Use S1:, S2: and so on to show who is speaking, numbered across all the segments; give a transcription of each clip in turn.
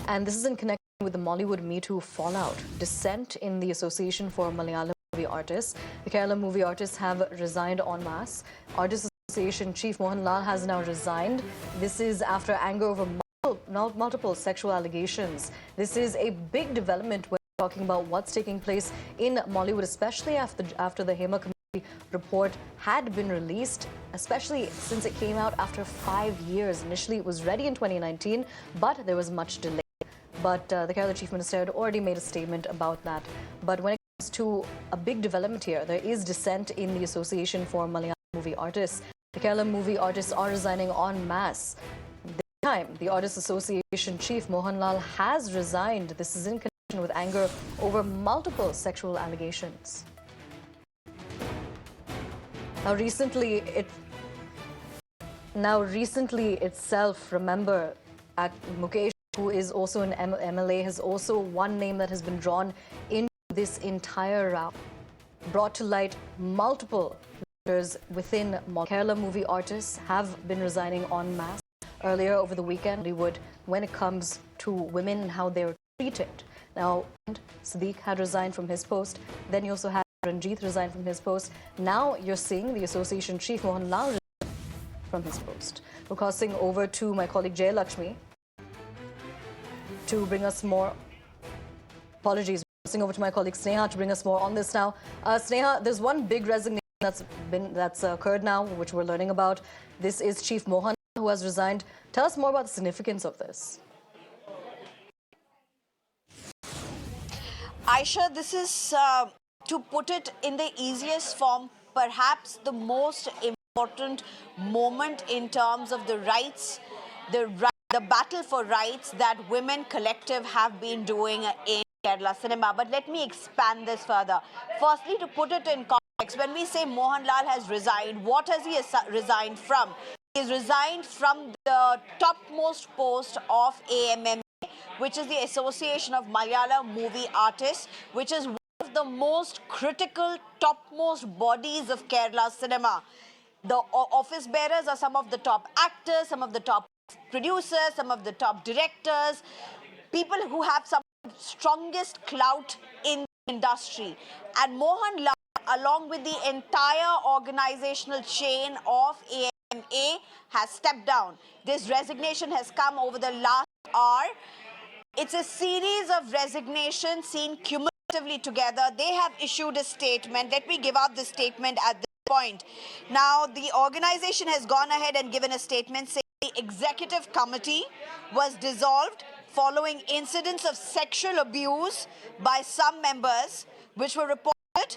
S1: And this is in connection with the Mollywood Me Too fallout. Dissent in the Association for Malayalam Movie Artists. The Kerala movie artists have resigned en masse. Artists Association Chief Mohan Lal has now resigned. This is after anger over multiple sexual allegations. This is a big development when we're talking about what's taking place in Mollywood, especially after the Hema Committee report had been released, especially since it came out after 5 years. Initially, it was ready in 2019, but there was much delay. But the Kerala Chief Minister had already made a statement about that. But when it comes to a big development here, there is dissent in the Association for Malayalam Movie Artists. The Kerala movie artists are resigning en masse. This time, the Artists Association Chief Mohan Lal has resigned. This is in connection with anger over multiple sexual allegations. Now, recently itself, remember, Mukesh, who is also an MLA, has also one name that has been drawn into this entire round. Brought to light multiple leaders within Kerala movie artists have been resigning en masse. Earlier over the weekend, Hollywood, when it comes to women and how they're treated. Now, Siddique had resigned from his post. Then you also had Ranjit resign from his post. Now you're seeing the association chief Mohan Lal resign from his post. We're crossing over to my colleague Jay Lakshmi to bring us more. Apologies. Crossing over to my colleague Sneha to bring us more on this now. Sneha, there's one big resignation that's occurred now, which we're learning about. This is Chief Mohan, who has resigned. Tell us more about the significance of this.
S2: Aisha, this is, to put it in the easiest form, perhaps the most important moment in terms of the rights, the battle for rights that Women Collective have been doing in Kerala cinema. But let me expand this further. Firstly, to put it in context, when we say Mohan Lal has resigned, what has he resigned from? He has resigned from the topmost post of AMM, which is the Association of Malayalam Movie Artists, which is one of the most critical, topmost bodies of Kerala cinema. The office bearers are some of the top actors, some of the top producers, some of the top directors, people who have some of the strongest clout in the industry. And Mohan Lal, along with the entire organizational chain of AMA, has stepped down. This resignation has come over the last hour. It's a series of resignations seen cumulatively together. They have issued a statement. Let me give out the statement at this point. Now, the organization has gone ahead and given a statement saying the executive committee was dissolved following incidents of sexual abuse by some members, which were reported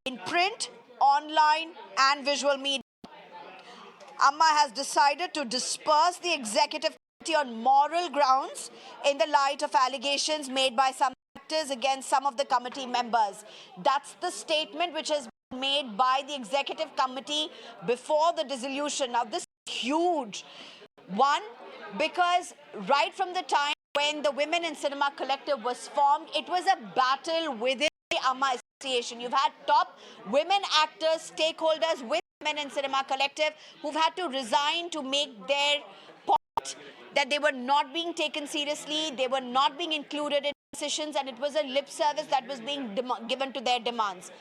S2: in print, online, and visual media. Amma has decided to disperse the executive committee on moral grounds in the light of allegations made by some actors against some of the committee members. That's the statement which has been made by the executive committee before the dissolution. Now, this is huge. One, because right from the time when the Women in Cinema Collective was formed, it was a battle within the Amma Association. You've had top women actors, stakeholders with Women in Cinema Collective who've had to resign to make their point that they were not being taken seriously, they were not being included in decisions, and it was a lip service that was being given to their demands.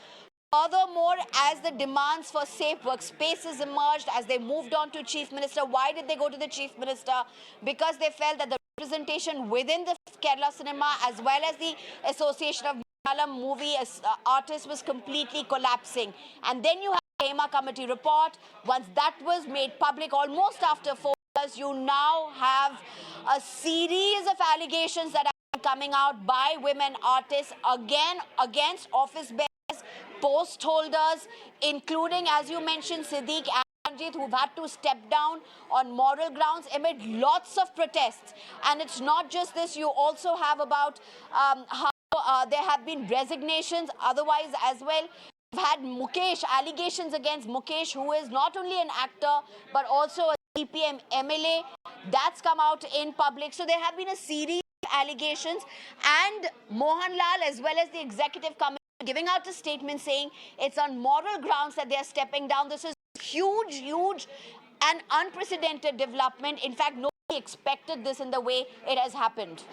S2: Furthermore, as the demands for safe workspaces emerged, as they moved on to Chief Minister, why did they go to the Chief Minister? Because they felt that the representation within the Kerala cinema as well as the Association of Malayalam Movie Artists was completely collapsing. And then you have the Hema Committee report. Once that was made public, almost after 4 years, you now have a series of allegations that are coming out by women artists again against office bearers, post holders, including, as you mentioned, Siddique and Ranjit, who've had to step down on moral grounds amid lots of protests. And it's not just this, you also have about how there have been resignations otherwise as well. We've had Mukesh, allegations against Mukesh, who is not only an actor but also a CPM MLA. That's come out in public. So there have been a series of allegations, and Mohan Lal as well as the executive committee giving out a statement saying it's on moral grounds that they are stepping down. This is huge and unprecedented development. In fact, no expected this in the way it has happened.